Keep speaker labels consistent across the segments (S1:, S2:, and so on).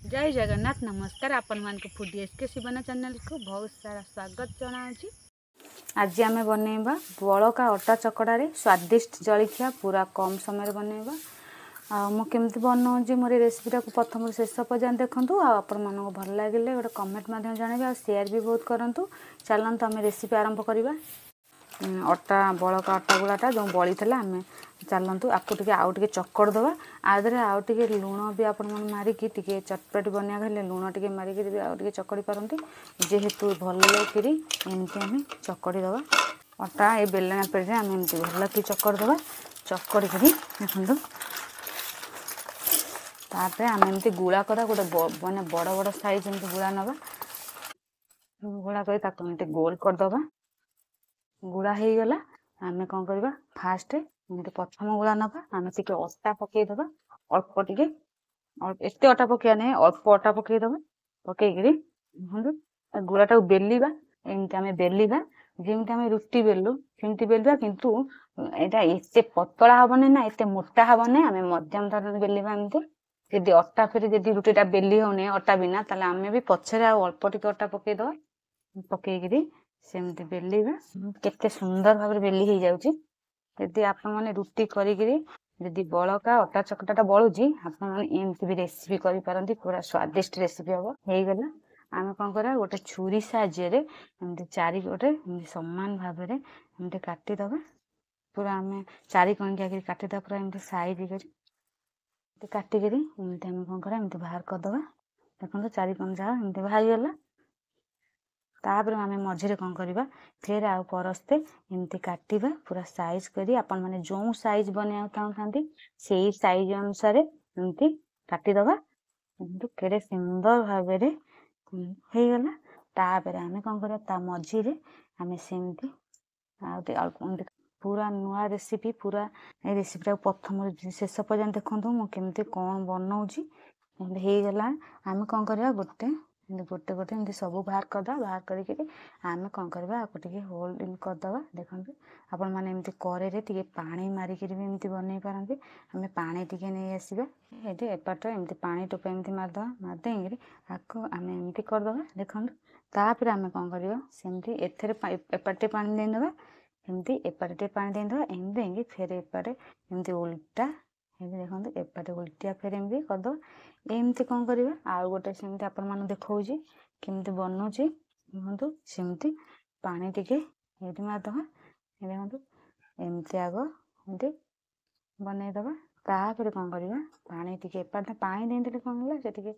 S1: जय जगन्नाथ नमस्कार आपण मान फूडी एसके शिवना चैनल को बहुत सारा स्वागत जनाऊँगी। आज आम बनइबा बड़का अटा चकड़ा स्वादिष्ट जलखिया पूरा कम समय बनइबा। मुझे बनाऊँगी मोर रेसिपीटा को प्रथम शेष पर्यंत देखूँ। आपण मानक भल लगे गोटे कमेंट जनइबे और शेयर भी बहुत करूँ। चलते आम रेसिपी आरंभ करवा। अटा बड़का अटा गुलाटा जो बड़ी आम चलतु आपको टे आउ टे चकड़ दवा आदि आउ टे लुण भी आपण मारिकी टे चटपटी बनिया गले लुण टे मारिकी आउ टे चकड़ी पारती जेहेतु भल कि एमती आम चकड़ी दवा अटा ये बेलना पेड़े आम एमती भल कि चकड़ दवा चकड़ी देखो तापर आम एमती गुड़ा करा गोटे मानने बड़ बड़ साइज एमती गुड़ा नवा गुड़ा कर गोल करदे गुड़ा हो गला आम कौन करवा फास्ट प्रथम गुड़ा नवा आम टे अटा पकईदे अल्प टे एत अटा पकड़ा नहीं अल्प अटा पकईदे पकईकि गुड़ाटा बेलिबा एमती आम बेलिबा जमी आम रुटी बेलु सेमती बेलिबा किंतु एटा एत पतला हेनी ना एत मोटा हेनी आम मध्यम धरण बेलिबा एमती जदि अटा फिर जदि रुटीटा बेली होने अटा बिना ताले आम भी पछरे अल्प टे अटा पकईदे पकईकि सेमती बेलिबा केते सुंदर भाव बेली हो जाउची। यदि आपण माने रुटी करिकरी यदि बड़का अटा चकटाटा बळुची आपण माने एमती भी रेसिपी करि पारंती पूरा स्वादिष्ट रेसिपी हबो। हेई गला आमे कोन करा गोटे छुरी साहाय्य रे एमती चारि गोटे एमती समान भाव रे एमती काटी दबा पूरा आमे चारि कोणिया करी काटी दबा पूरा एमती साइज करी काटी करी एमती आमे कोन करा एमती बाहर कर दबा देखो चारि कोणिया एमती बाहर गला। तापर आम मझे कौन करवा फिर आउ परस्ते एमती काटिबा पूरा साइज करी आपण माने जो साइज बनिया चाहते से साइज अनुसार एमती काटिदबा केड़े सुंदर भाव हो गला। तापर आम कौन करवा ता मझे आम सेमती पूरा नुआ रेसिपी पूरा ये रेसिपीटा प्रथम शेष पर्यंत देखो मुझे कौन बनाऊँगी हो गला। आम कौन करवा गोटे गोटे गोटे एमती सब बाहर करदा बाहर करके आम कौन करवा आपको टे होल्ड इन करदे देखो आपण मैंने एमती करे टे पानी मारिक भी एमती बनई पारती आम पानी टे नहीं आसवा ये एपट एमती पानी टोपा एमती मारदे मारदे आपको आम एमती करदे देखो। तापर आम कौन करवा सेमती एथरे एपटे पानी देदेबा एमती एपटे पानी देदेबा एमती देंगे फिर एपटे एमती उल्टा देखो एपटे उल्टिया फिर एमती करदे एमती कौन करवा आउ गोटे सेमती आपण माने देखौजी केमती बनौची देखो सेमती पानी टिके ये मारदबा देखो एमती आग एमती बनईदबा तापर कौन करवा पानी टिके एपटे पानी देदेले कौन होला से टिके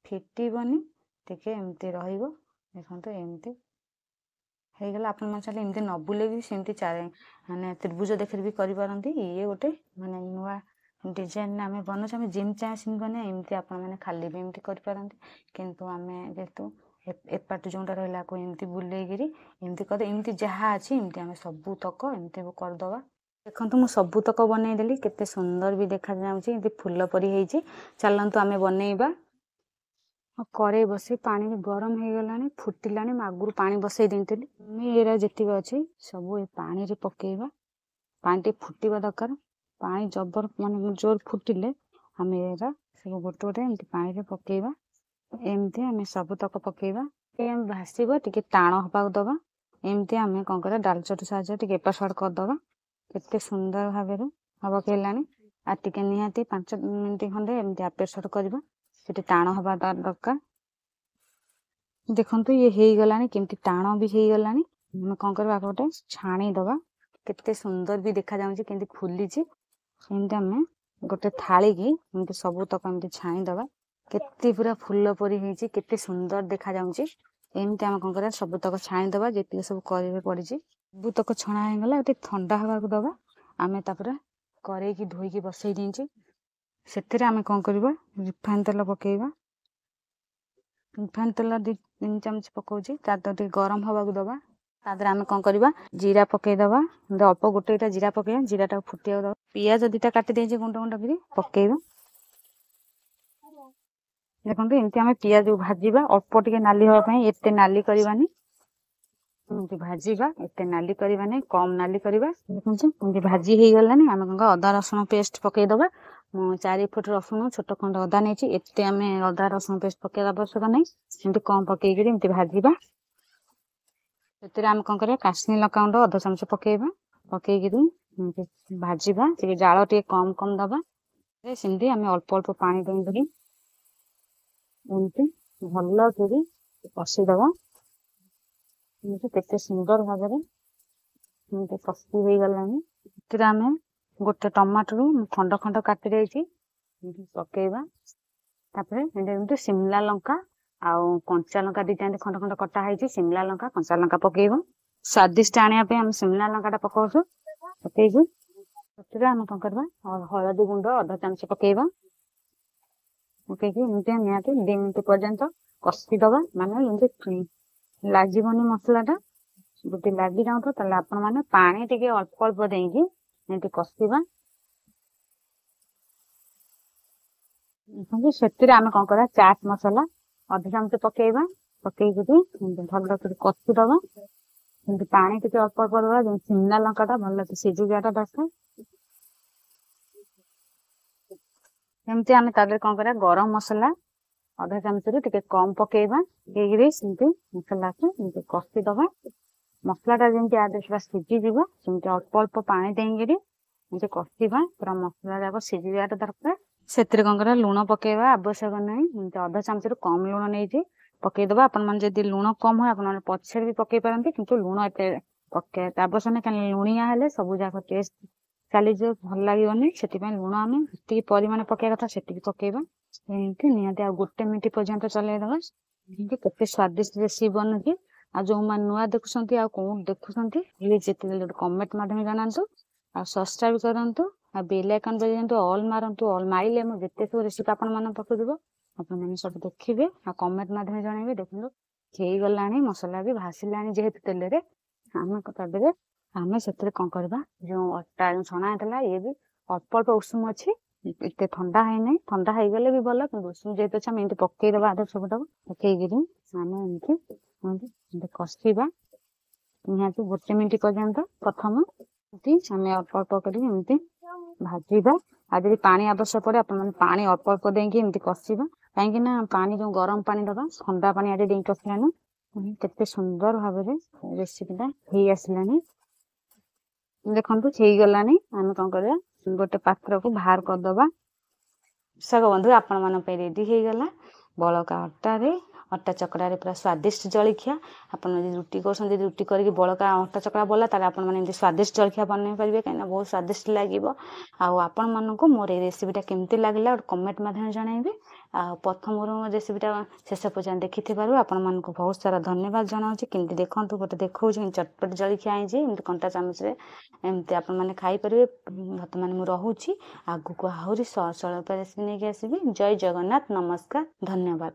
S1: फिटिबनी टिके एमती रहिबो देखो एमती हो गला। आपण मन चले एमती न बुले भी सेमती चारे माने त्रिभुज देखिर भी करि पारंती ये गोटे माने नुआ डिजाइन आम बनाऊँ आम जिम चाहे सिम बने एमती आपण मैंने खाली भी एमती करपारती किंतु आम जेहेतु एपट जोटा रहा एमती बुलेगिरी एमती कर एमती जहाँ अच्छी एमती आम सबूतक एमती करदे देखो मुझ सबूतक बनईदेली केते सुंदर भी देखा जाऊँगी फूल परी होती। चलतु आम बनईबा कड़े बसई पानी गरम हो गला फुटिला आगुरी पानी बसई देती एरा जी अच्छी सब पानी रे पकेबा पानी टे फुटवा दरकार पानी जबर माने जोर फुटिले आम एरा सब गोटे गोटे एमती पानी रे पकेबा एमती आम सबूतक पकेबा भाषब टे टाण हवा दबा एमती आम कौन कर डालचट साहाଯ୍य टे एपट सेपट करदे केते सुंदर भाव हम पकेलानी आ टे निहाती 5 मिनट खंडे एमती एपट सेपट करबा से टाण हवा दरकार देखो ये हो गला केमती टाण भी हो गला आम कौन करवा गोटे छाणी दबा केते सुंदर भी देखा जाऊँगी केमती फुली एमती आम गोटे थाली की एमती सबूतक एमती छाणीदबा केते पूरा फूल परी होती केते सुंदर देखा जाऊँगी एमती आम कौन कर सबूतक छाणीदबा जी सब करे पड़ी सबूतक छणा हो गला ठंडा हवा को दबा आम तापर करे धोईकी बसई देची से आम कौन करवा रिफाइन तेल पकेबा रिफाइन तेल 2-3 चामच पकाउची टे गरम हवा को दबा तादर आम कौन करवा जीरा पकईदबा अल्प गोटे जीरा पकईबा जीराटा फुटिया दबा पियाज 2टा काटी देचे गुंड गुंड कर पकईबा देखो एमती आम पियाज भाजवा अल्प टे नाली हाँपाई एत नाली करवानी एमती भाजवा एत नाली करवानी कम नाली करवा देखो भाजी हो गलानी आम कौन अदा रसुण पेस्ट पकईदबा ମୁଁ 4 ଫୁଟ ରସୁଣ ଛୋଟ ଖଣ୍ଡ ଅଦା ନେଇଛି। ଏତେ ଆମେ ଅଦା ରସୁଣ ପେଷ୍ଟ ପକେଇବା ଆବଶ୍ୟକ ନାହିଁ, ଏମିତି କମ ପକେଇକିରି ଏମିତି ଭାଜିବା। ସେଥିରେ ଆମେ କଣ କରିବା, କାଶ୍ମୀର ଲଙ୍କା ଗୁଣ୍ଡ 1/2 ଚାମଚ ପକେଇବା। ପକେଇକିରି ଏମିତି ଭାଜିବା। ଟିକେ ଜାଳ ଟିକେ କମ କମ ଦବା। ସେମିତି ଆମେ ଅଳ୍ପ ଅଳ୍ପ ପାଣି ଦେଇକିରି ଏମିତି ଭଲ କରି କଷିଦବା। ଏମିତି କେତେ ସୁନ୍ଦର ଭାବରେ ଏମିତି କଷି ହେଇଗଲାଣି। ସେଥିରେ ଆମେ ଗୋଟେ ଟମାଟୋରୁ ଖଣ୍ଡ ଖଣ୍ଡ କାଟି ଦେଇଛି ପକେଇବା। ତାପରେ ଏମିତି ସିମଲା ଲଙ୍କା ଆଉ କଞ୍ଚା ଲଙ୍କା 2ଟା ଖଣ୍ଡ ଖଣ୍ଡ କଟା ହେଇଛି। ସିମଲା ଲଙ୍କା କଞ୍ଚା ଲଙ୍କା ପକେଇବା। ସ୍ୱାଦିଷ୍ଟ ଆଣିବା ପାଇଁ ଆମେ ସିମଲା ଲଙ୍କା ଟା ପକାଉଛୁ। ପକେଇକି ସେଥିରେ ଆମେ କଣ କରିବା, ହଳଦୀ ଗୁଣ୍ଡ 1/2 ଚାମଚ ପକେଇବା। ପକେଇକି ଏମିତି ନିହାତି 2 ମିନିଟ୍ ପର୍ଯ୍ୟନ୍ତ କଷିଦବା। ମାନେ ଏମିତି ଲାଗିବନି ମସଲା ଟା। ଯଦି ଲାଗି ଯାଉଥିବ ତାହେଲେ ଆପଣ ମାନେ ପାଣି ଟିକେ ଅଳ୍ପ ଅଳ୍ପ ଦେଇକି ଏମିତି କଷିବା। ସେଥିରେ ଆମେ କଣ କରିବା, ଚାଟ ମସଲା 1/2 ଚାମଚ ପକେଇବା। ପକେଇକିରି ଭଲ କରି କଷିଦବା। ଏମିତି ପାଣି ଟିକେ ଅଳ୍ପ ଅଳ୍ପ ଦବା, ଯେମିତି ସିମଲା ଲଙ୍କା ଟା ଭଲ ସିଝିଯିବାଟା ଦରକାର। ଏମିତି ଆମେ ତା ଦେହରେ କଣ କରିବା, ଗରମ ମସଲା 1/2 ଚାମଚରୁ ଟିକେ କମ ପକେଇବା। ପକେଇକିରି ସେମିତି ମସଲାକୁ ଏମିତି କଷିଦବା। ମସଲା ଟା ଯେମିତି ଆଦେଶ ସିଝିଯିବ, ସେମିତି ଅଳ୍ପ ଅଳ୍ପ ପାଣି ଦେଇକିରି ଏମିତି କଷିବା। ପୁରା ମସଲା ଯାକ ସିଝିଯିବାଟା ଦରକାର। ସେଥିରେ କଣ କରିବା, ଲୁଣ ପକେଇବା ଆବଶ୍ୟକ ନାହିଁ। ଏମିତି 1/2 ଚାମଚରୁ କମ ଲୁଣ ନେଇଛି ପକେଇଦବା। ଆପଣ ମାନେ ଯଦି ଲୁଣ କମ ହୁଏ ଆପଣ ମାନେ ପଛରେ ବି ପକେଇ ପାରନ୍ତି, କିନ୍ତୁ ଲୁଣ ଏତେ ପକେଇବା ଆବଶ୍ୟକ ନାହିଁ। କାରଣ ଲୁଣିଆ ହେଲେ ସବୁ ଯାକ ଟେଷ୍ଟ ଚାଲିଯିବ, ଭଲ ଲାଗିବନି। ସେଥିପାଇଁ ଲୁଣ ଆମେ ଯେତିକି ପରିମାଣ ପକେଇବା କଥା ସେତିକି ପକେଇବା। ଏମିତି ନିହାତି ଆଉ 1 ମିନିଟ୍ ପର୍ଯ୍ୟନ୍ତ ଚଲେଇଦବା। ଏମିତି କେତେ ସ୍ୱାଦିଷ୍ଟ ରେସିପି ବନୁଛି। ଆଉ ଯୋଉମାନେ ନୂଆ ଦେଖୁଛନ୍ତି ଆଉ କୋଉଠି ଦେଖୁଛନ୍ତି, ପ୍ଲିଜ ଯେତେବେଳେ ଗୋଟେ କମେଣ୍ଟ ମାଧ୍ୟମରେ ଜଣାନ୍ତୁ। ଆଉ ସବସ୍କ୍ରାଇବ କରନ୍ତୁ। ଆଉ ବେଲ ଆଇକନ ବଜାନ୍ତୁ, ଅଲ୍ ମାରନ୍ତୁ। ଅଲ୍ ମାରିଲେ ମୁଁ ଯେତେ ସବୁ ରେସିପି ଆପଣ ମାନଙ୍କ ପାଖକୁ ଯିବ ଆପଣ ମାନେ ସବୁ ଦେଖିବେ ଆଉ କମେଣ୍ଟ ମାଧ୍ୟମରେ ଜଣେଇବେ। ଦେଖନ୍ତୁ ହେଇଗଲାଣି, ମସଲା ବି ଭାସିଲାଣି ଯେହେତୁ ତେଲରେ। ଆମେ ତାଦେହରେ ଆମେ ସେଥିରେ କଣ କରିବା, ଯୋଉ ଅଟା ଛଣା ହେଇଥିଲା ଇଏ ବି ଅଳ୍ପ ଅଳ୍ପ ଉଷୁମ ଅଛି, ଏତେ ଥଣ୍ଡା ହେଇନାହିଁ। ଥଣ୍ଡା ହେଇଗଲେ ବି ଭଲ, କିନ୍ତୁ ଉଷୁମ ଯେହେତୁ ଅଛି ଆମେ ଏମିତି ପକେଇଦବା। ଆଧେ ସବୁଟାକୁ ପକେଇକିରି ଆମେ ଏମିତି କଷିବା ନିହାତି 1 ମିନିଟ୍ ପର୍ଯ୍ୟନ୍ତ। ପ୍ରଥମ ଆମେ ଅଳ୍ପ ଅଳ୍ପ କରି ଏମିତି ଭାଜିବା। ଆଉ ଯଦି ପାଣି ଆବଶ୍ୟକ ପଡେ ଆପଣ ମାନେ ପାଣି ଅଳ୍ପ ଅଳ୍ପ ଦେଇକି ଏମିତି କଷିବା। କାହିଁକି ନା ପାଣି ଯୋଉ ଗରମ ପାଣି ଦବା, ଥଣ୍ଡା ପାଣି ଆଜି ଦେଇକି କଷିଲାନି। କେତେ ସୁନ୍ଦର ଭାବରେ ରେସିପି ଟା ହେଇ ଆସିଲାଣି। ଦେଖନ୍ତୁ ହେଇଗଲାଣି। ଆମେ କଣ କରିବା, ଗୋଟେ ପାତ୍ରକୁ ବାହାର କରିଦବା। ଦର୍ଶକ ବନ୍ଧୁ ଆପଣ ମାନଙ୍କ ପାଇଁ ରେଡି ହେଇଗଲା ବଳକା ଅଟାରେ ଅଟା ଚକଡ଼ାରେ ପୁରା ସ୍ୱାଦିଷ୍ଟ ଜଳଖିଆ। ଆପଣ ଯଦି ରୁଟି କରୁଛନ୍ତି, ଯଦି ରୁଟି କରିକି ବଳକା ଅଟା ଚକଡ଼ା ବଳିଲା, ତାହେଲେ ଆପଣ ମାନେ ଏମିତି ସ୍ୱାଦିଷ୍ଟ ଜଳଖିଆ ବନେଇ ପାରିବେ। କାହିଁକିନା ବହୁତ ସ୍ୱାଦିଷ୍ଟ ଲାଗିବ। ଆଉ ଆପଣ ମାନଙ୍କୁ ମୋର ଏଇ ରେସିପିଟା କେମିତି ଲାଗିଲା ଗୋଟେ କମେଣ୍ଟ ମାଧ୍ୟମରେ ଜଣାଇବେ। ଆଉ ପ୍ରଥମରୁ ମୋ ରେସିପିଟା ଶେଷ ପର୍ଯ୍ୟନ୍ତ ଦେଖିଥିବାରୁ ଆପଣ ମାନଙ୍କୁ ବହୁତ ସାରା ଧନ୍ୟବାଦ ଜଣାଉଛି। କେମିତି ଦେଖନ୍ତୁ, ଗୋଟେ ଦେଖଉଛି ଚଟପଟ ଜଳଖିଆ ଆଣିଛି, ଏମିତି କଣ୍ଟା ଚାମଚରେ ଏମିତି ଆପଣ ମାନେ ଖାଇପାରିବେ। ବର୍ତ୍ତମାନ ମୁଁ ରହୁଛି, ଆଗକୁ ଆହୁରି ସରଳ ରେସିପି ନେଇକି ଆସିବି। ଜୟ ଜଗନ୍ନାଥ, ନମସ୍କାର, ଧନ୍ୟବାଦ।